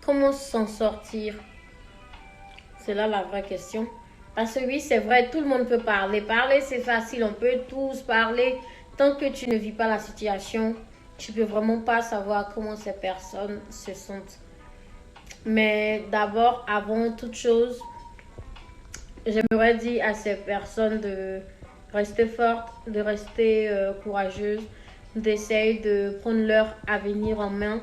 comment s'en sortir? C'est là la vraie question. Parce que oui, c'est vrai, tout le monde peut parler. Parler, c'est facile, on peut tous parler. Tant que tu ne vis pas la situation, tu peux vraiment pas savoir comment ces personnes se sentent. Mais d'abord, avant toute chose, j'aimerais dire à ces personnes de rester fortes, de rester courageuses, d'essayer de prendre leur avenir en main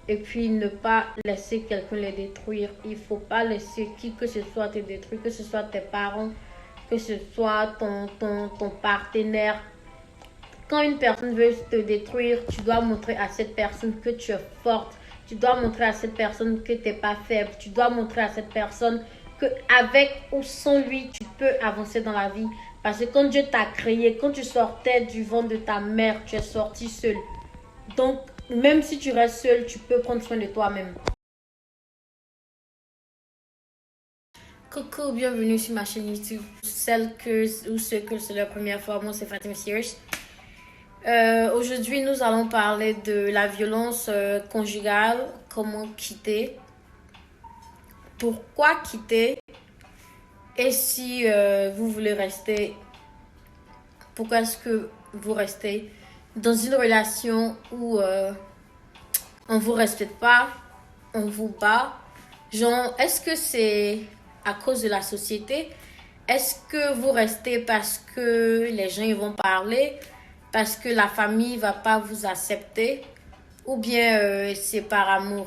et puis ne pas laisser quelqu'un les détruire. Il ne faut pas laisser qui que ce soit te détruire, que ce soit tes parents, que ce soit ton partenaire. Quand une personne veut te détruire, tu dois montrer à cette personne que tu es forte. Tu dois montrer à cette personne que tu n'es pas faible. Tu dois montrer à cette personne que avec ou sans lui, tu peux avancer dans la vie. Parce que quand Dieu t'a créé, quand tu sortais du ventre de ta mère, tu es sorti seul. Donc, même si tu restes seul, tu peux prendre soin de toi-même. Coucou, bienvenue sur ma chaîne YouTube. Celles ou ceux que c'est la première fois, moi c'est Fatima Sears. Aujourd'hui, nous allons parler de la violence conjugale, comment quitter, pourquoi quitter et si vous voulez rester, pourquoi est-ce que vous restez dans une relation où on ne vous respecte pas, on vous bat. Genre, est-ce que c'est à cause de la société? Est-ce que vous restez parce que les gens ils vont parler? Parce que la famille ne va pas vous accepter? Ou bien c'est par amour?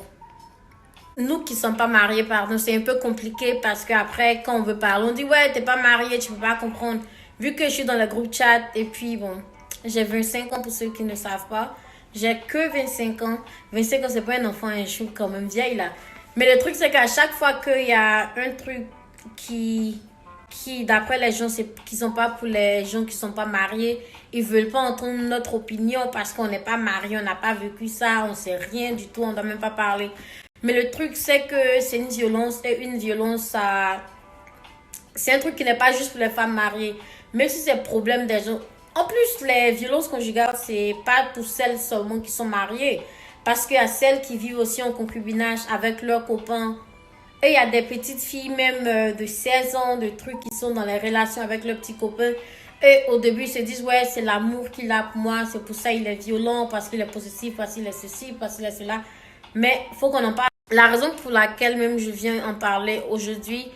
Nous qui ne sommes pas mariés, pardon, c'est un peu compliqué parce qu'après, quand on veut parler, on dit ouais, t'es pas marié, tu peux pas comprendre. Vu que je suis dans le groupe chat et puis bon, j'ai 25 ans pour ceux qui ne savent pas. J'ai que 25 ans. 25 ans, c'est pas un enfant, je suis quand même vieille là. Mais le truc, c'est qu'à chaque fois qu'il y a un truc qui d'après les gens, c'est qui sont pas pour les gens qui sont pas mariés, ils veulent pas entendre notre opinion parce qu'on n'est pas marié, on n'a pas vécu ça, on sait rien du tout, on doit même pas parler. Mais le truc, c'est que c'est une violence et une violence, ça, c'est un truc qui n'est pas juste pour les femmes mariées. Même si c'est le problème des gens. En plus, les violences conjugales, c'est pas pour celles seulement qui sont mariées. Parce qu'il y a celles qui vivent aussi en concubinage avec leurs copains. Et il y a des petites filles même de 16 ans, de trucs qui sont dans les relations avec leurs petits copains. Et au début, ils se disent, ouais, c'est l'amour qu'il a pour moi. C'est pour ça qu'il est violent, parce qu'il est possessif, parce qu'il est ceci, parce qu'il est cela. Mais il faut qu'on en parle. La raison pour laquelle même je viens en parler aujourd'hui,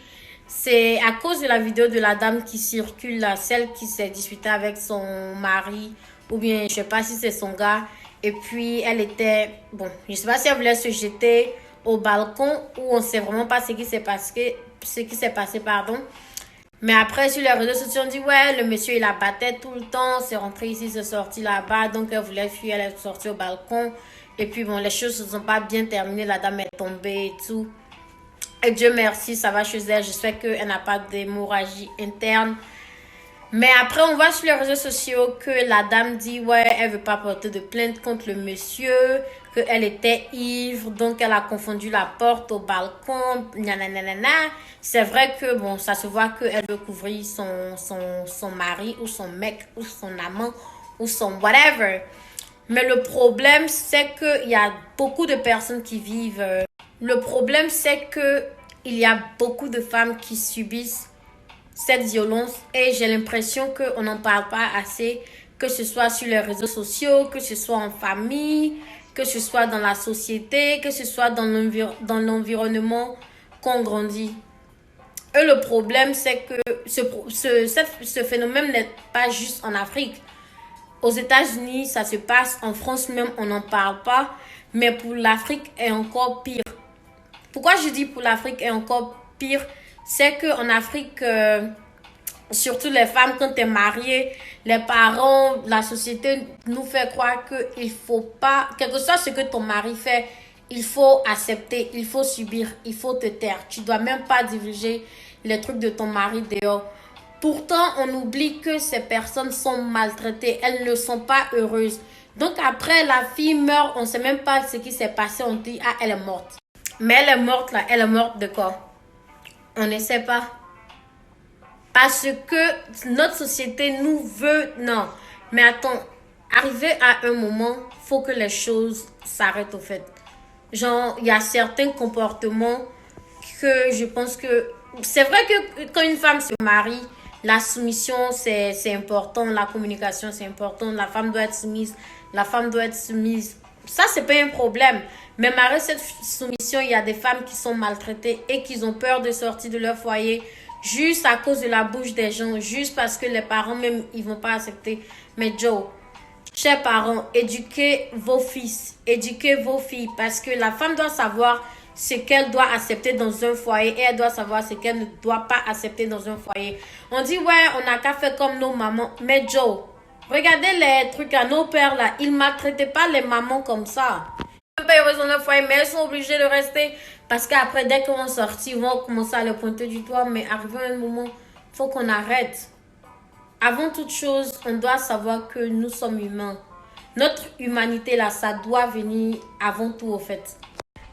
c'est à cause de la vidéo de la dame qui circule là, celle qui s'est disputée avec son mari, ou bien je sais pas si c'est son gars. Et puis elle était, bon, je sais pas si elle voulait se jeter au balcon ou on sait vraiment pas ce qui s'est passé, pardon. Mais après sur les réseaux sociaux on dit ouais, le monsieur il la battait tout le temps, c'est rentré ici, c'est sorti là-bas, donc elle voulait fuir, elle est sortie au balcon. Et puis bon, les choses ne se sont pas bien terminées, la dame est tombée et tout. Et Dieu merci, ça va chez elle. J'espère qu'elle n'a pas d'hémorragie interne. Mais après, on voit sur les réseaux sociaux que la dame dit, ouais, elle veut pas porter de plainte contre le monsieur, qu'elle était ivre, donc elle a confondu la porte au balcon, nanana. C'est vrai que, bon, ça se voit qu'elle veut couvrir son mari ou son mec ou son amant ou son whatever. Mais le problème, c'est qu'il y a beaucoup de personnes qui vivent. Le problème, c'est qu'il y a beaucoup de femmes qui subissent cette violence et j'ai l'impression qu'on n'en parle pas assez, que ce soit sur les réseaux sociaux, que ce soit en famille, que ce soit dans la société, que ce soit dans l'environnement qu'on grandit. Et le problème, c'est que ce phénomène n'est pas juste en Afrique. Aux États-Unis, ça se passe. En France même, on n'en parle pas. Mais pour l'Afrique, est encore pire. Pourquoi je dis pour l'Afrique est encore pire? C'est qu'en Afrique, surtout les femmes, quand tu es mariée, les parents, la société nous fait croire qu'il ne faut pas, quel que soit ce que ton mari fait, il faut accepter, il faut subir, il faut te taire. Tu ne dois même pas divulguer les trucs de ton mari dehors. Pourtant, on oublie que ces personnes sont maltraitées. Elles ne sont pas heureuses. Donc après, la fille meurt, on ne sait même pas ce qui s'est passé. On dit, ah, elle est morte. Mais elle est morte là. Elle est morte de quoi? On ne sait pas. Parce que notre société nous veut... Non. Mais attends, arrivé à un moment, il faut que les choses s'arrêtent au fait. Genre, il y a certains comportements que je pense que... C'est vrai que quand une femme se marie, la soumission, c'est important. La communication, c'est important. La femme doit être soumise. La femme doit être soumise. Ça, c'est pas un problème. Mais malgré cette soumission, il y a des femmes qui sont maltraitées et qui ont peur de sortir de leur foyer juste à cause de la bouche des gens, juste parce que les parents même, ils vont pas accepter. Mais Joe, chers parents, éduquez vos fils, éduquez vos filles, parce que la femme doit savoir ce qu'elle doit accepter dans un foyer et elle doit savoir ce qu'elle ne doit pas accepter dans un foyer. On dit, ouais, on n'a qu'à faire comme nos mamans. Mais Joe, regardez les trucs à nos pères là, ils ne maltraitaient pas les mamans comme ça. Ils ne sont pas heureuses dans leur foyer, mais elles sont obligées de rester parce qu'après, dès qu'ils vont sortir, ils vont commencer à le pointer du doigt. Mais arrivé à un moment, il faut qu'on arrête. Avant toute chose, on doit savoir que nous sommes humains. Notre humanité, là, ça doit venir avant tout, au fait.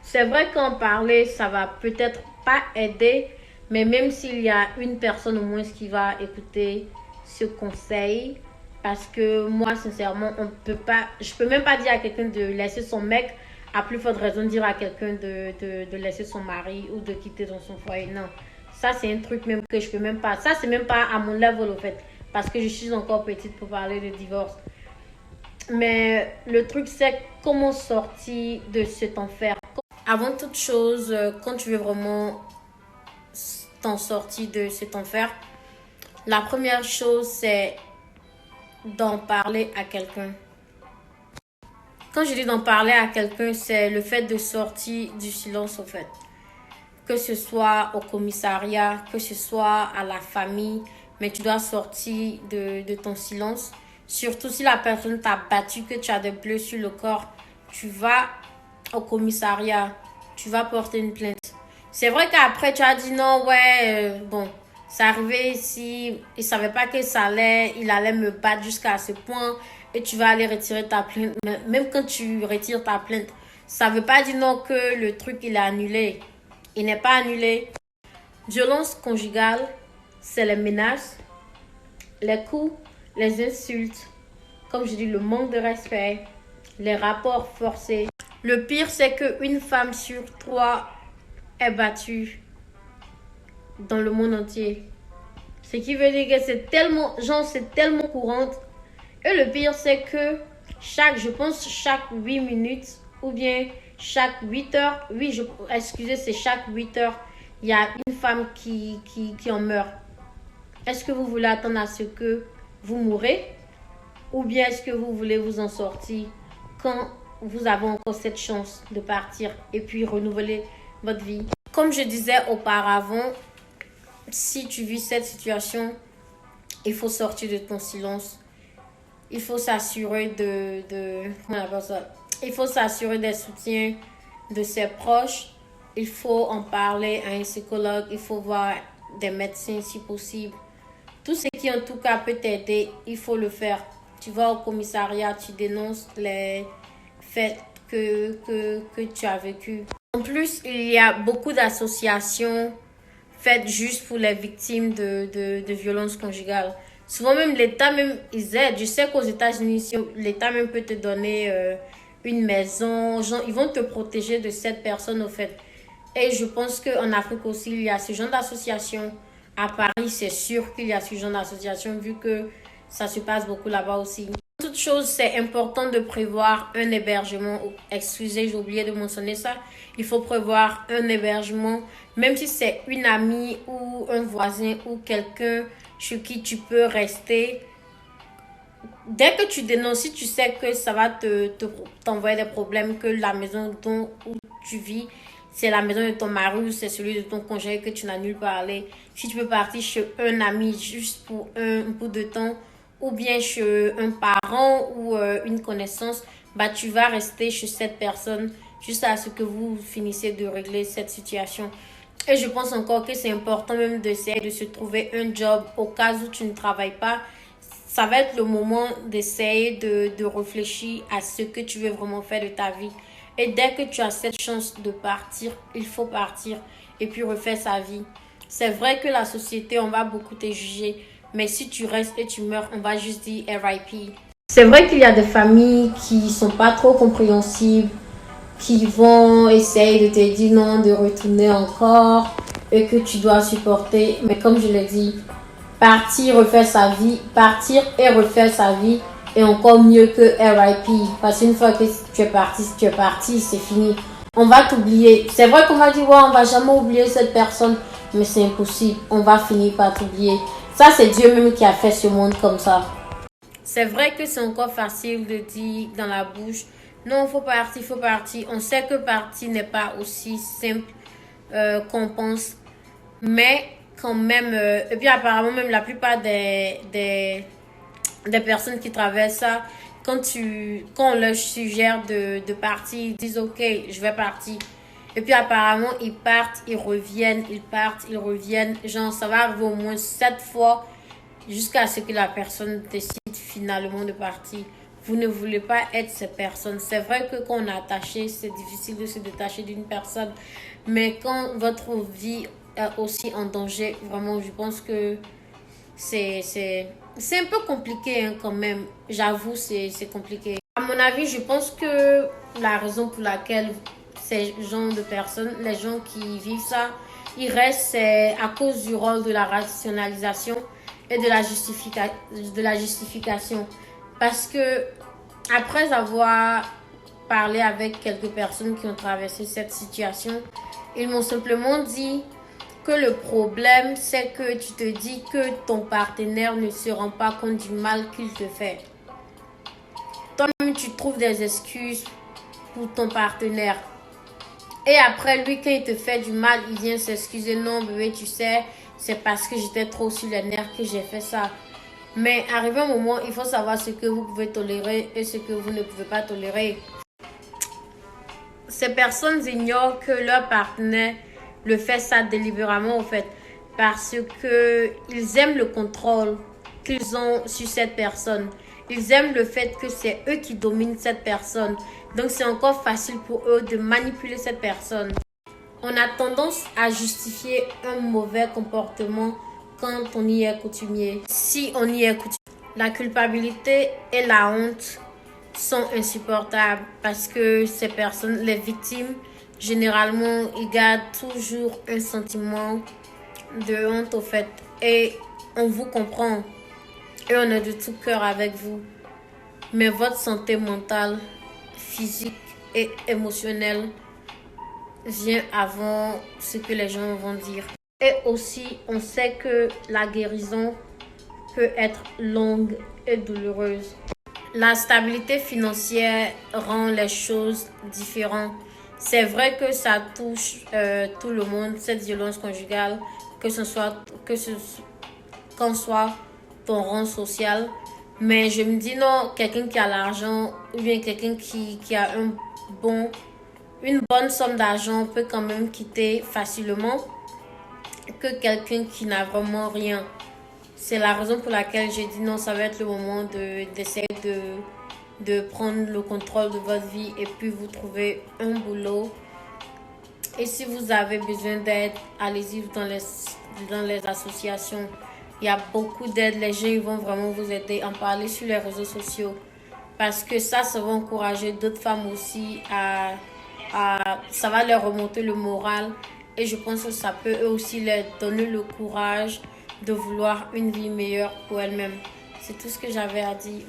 C'est vrai qu'en parler, ça va peut-être pas aider, mais même s'il y a une personne au moins qui va écouter ce conseil, parce que moi, sincèrement, on peut pas, je peux même pas dire à quelqu'un de laisser son mec, à plus forte raison de dire à quelqu'un de laisser son mari ou de quitter dans son foyer. Non, ça c'est un truc même que je peux même pas, ça c'est même pas à mon level au fait, parce que je suis encore petite pour parler de divorce. Mais le truc c'est comment sortir de cet enfer. Avant toute chose, quand tu veux vraiment t'en sortir de cet enfer, la première chose c'est d'en parler à quelqu'un. Quand je dis d'en parler à quelqu'un, c'est le fait de sortir du silence, au fait. Que ce soit au commissariat, que ce soit à la famille, mais tu dois sortir de ton silence. Surtout si la personne t'a battu, que tu as des bleus sur le corps, tu vas au commissariat, tu vas porter une plainte. C'est vrai qu'après, tu as dit non, ouais, bon, c'est arrivé ici, il ne savait pas que il allait me battre jusqu'à ce point et tu vas aller retirer ta plainte. Mais même quand tu retires ta plainte, ça ne veut pas dire non que le truc, il est annulé. Il n'est pas annulé. Violence conjugale, c'est les menaces, les coups, les insultes, comme je dis, le manque de respect, les rapports forcés. Le pire, c'est qu'une femme sur 3 est battue dans le monde entier. Ce qui veut dire que c'est tellement courant. Et le pire, c'est que je pense chaque 8 minutes ou bien chaque 8 heures, oui, excusez, c'est chaque 8 heures, il y a une femme qui en meurt. Est-ce que vous voulez attendre à ce que vous mourrez ou bien est-ce que vous voulez vous en sortir quand vous avez encore cette chance de partir et puis renouveler votre vie? Comme je disais auparavant, si tu vis cette situation, il faut sortir de ton silence. Il faut s'assurer comment on appelle ça? Il faut s'assurer des soutiens de ses proches. Il faut en parler à un psychologue. Il faut voir des médecins si possible. Tout ce qui en tout cas peut t'aider, il faut le faire. Tu vas au commissariat, tu dénonces les faits que tu as vécu. En plus, il y a beaucoup d'associations faites juste pour les victimes de violences conjugales. Souvent même l'État, même, ils aident. Je sais qu'aux États-Unis, l'État même peut te donner une maison. Genre, ils vont te protéger de cette personne, au fait. Et je pense qu'en Afrique aussi, il y a ce genre d'association. À Paris, c'est sûr qu'il y a ce genre d'association, vu que ça se passe beaucoup là-bas aussi. Toute chose, c'est important de prévoir un hébergement. Excusez, j'ai oublié de mentionner ça. Il faut prévoir un hébergement, même si c'est une amie ou un voisin ou quelqu'un chez qui tu peux rester. Dès que tu dénonces, si tu sais que ça va t'envoyer des problèmes, que la maison où tu vis, c'est la maison de ton mari ou c'est celui de ton conjoint que tu n'as nulle part à aller. Si tu peux partir chez un ami juste pour un bout de temps, ou bien chez un parent ou une connaissance, bah tu vas rester chez cette personne jusqu'à ce que vous finissiez de régler cette situation. Et je pense encore que c'est important même d'essayer de se trouver un job au cas où tu ne travailles pas. Ça va être le moment d'essayer de réfléchir à ce que tu veux vraiment faire de ta vie. Et dès que tu as cette chance de partir, il faut partir et puis refaire sa vie. C'est vrai que la société, on va beaucoup te juger. Mais si tu restes et tu meurs, on va juste dire RIP. C'est vrai qu'il y a des familles qui sont pas trop compréhensibles qui vont essayer de te dire non, de retourner encore et que tu dois supporter. Mais comme je l'ai dit, partir, refaire sa vie, partir et refaire sa vie est encore mieux que RIP. Parce qu'une fois que tu es parti, c'est fini. On va t'oublier. C'est vrai qu'on va dire, ouais, on va jamais oublier cette personne, mais c'est impossible. On va finir par t'oublier. Ça, c'est Dieu même qui a fait ce monde comme ça. C'est vrai que c'est encore facile de dire dans la bouche, non, faut partir, faut partir. On sait que partir n'est pas aussi simple qu'on pense. Mais quand même, et puis apparemment même la plupart des personnes qui traversent ça, quand on leur suggère de partir, ils disent ok, je vais partir. Et puis apparemment, ils partent, ils reviennent, ils partent, ils reviennent. Genre, ça va arriver au moins 7 fois jusqu'à ce que la personne décide finalement de partir. Vous ne voulez pas être cette personne. C'est vrai que quand on est attaché, c'est difficile de se détacher d'une personne. Mais quand votre vie est aussi en danger, vraiment, je pense que c'est un peu compliqué hein, quand même. J'avoue, c'est compliqué. À mon avis, je pense que la raison pour laquelle ces gens de personnes, les gens qui vivent ça, ils restent, c'est à cause du rôle de la rationalisation et de la justification. Parce que après avoir parlé avec quelques personnes qui ont traversé cette situation, ils m'ont simplement dit que le problème, c'est que tu te dis que ton partenaire ne se rend pas compte du mal qu'il te fait. Toi-même, tu trouves des excuses pour ton partenaire. Et après, lui, quand il te fait du mal, il vient s'excuser. Non, bébé, tu sais, c'est parce que j'étais trop sur les nerfs que j'ai fait ça. Mais arrivé un moment, il faut savoir ce que vous pouvez tolérer et ce que vous ne pouvez pas tolérer. Ces personnes ignorent que leur partenaire le fait ça délibérément, en fait, parce que ils aiment le contrôle qu'ils ont sur cette personne. Ils aiment le fait que c'est eux qui dominent cette personne. Donc, c'est encore facile pour eux de manipuler cette personne. On a tendance à justifier un mauvais comportement quand on y est coutumier. Si on y est coutumier, la culpabilité et la honte sont insupportables parce que ces personnes, les victimes, généralement, ils gardent toujours un sentiment de honte au fait. Et on vous comprend et on est de tout cœur avec vous. Mais votre santé mentale, physique et émotionnelle vient avant ce que les gens vont dire. Et aussi, on sait que la guérison peut être longue et douloureuse. La stabilité financière rend les choses différentes. C'est vrai que ça touche tout le monde, cette violence conjugale, qu'en soit ton rang social. Mais je me dis non, quelqu'un qui a l'argent ou bien quelqu'un qui a une bonne somme d'argent peut quand même quitter facilement que quelqu'un qui n'a vraiment rien. C'est la raison pour laquelle j'ai dit non, ça va être le moment d'essayer de prendre le contrôle de votre vie et puis vous trouver un boulot. Et si vous avez besoin d'aide, allez-y dans les associations. Il y a beaucoup d'aide. Les gens ils vont vraiment vous aider. En parler sur les réseaux sociaux. Parce que ça va encourager d'autres femmes aussi ça va leur remonter le moral. Et je pense que ça peut eux aussi leur donner le courage de vouloir une vie meilleure pour elles-mêmes. C'est tout ce que j'avais à dire.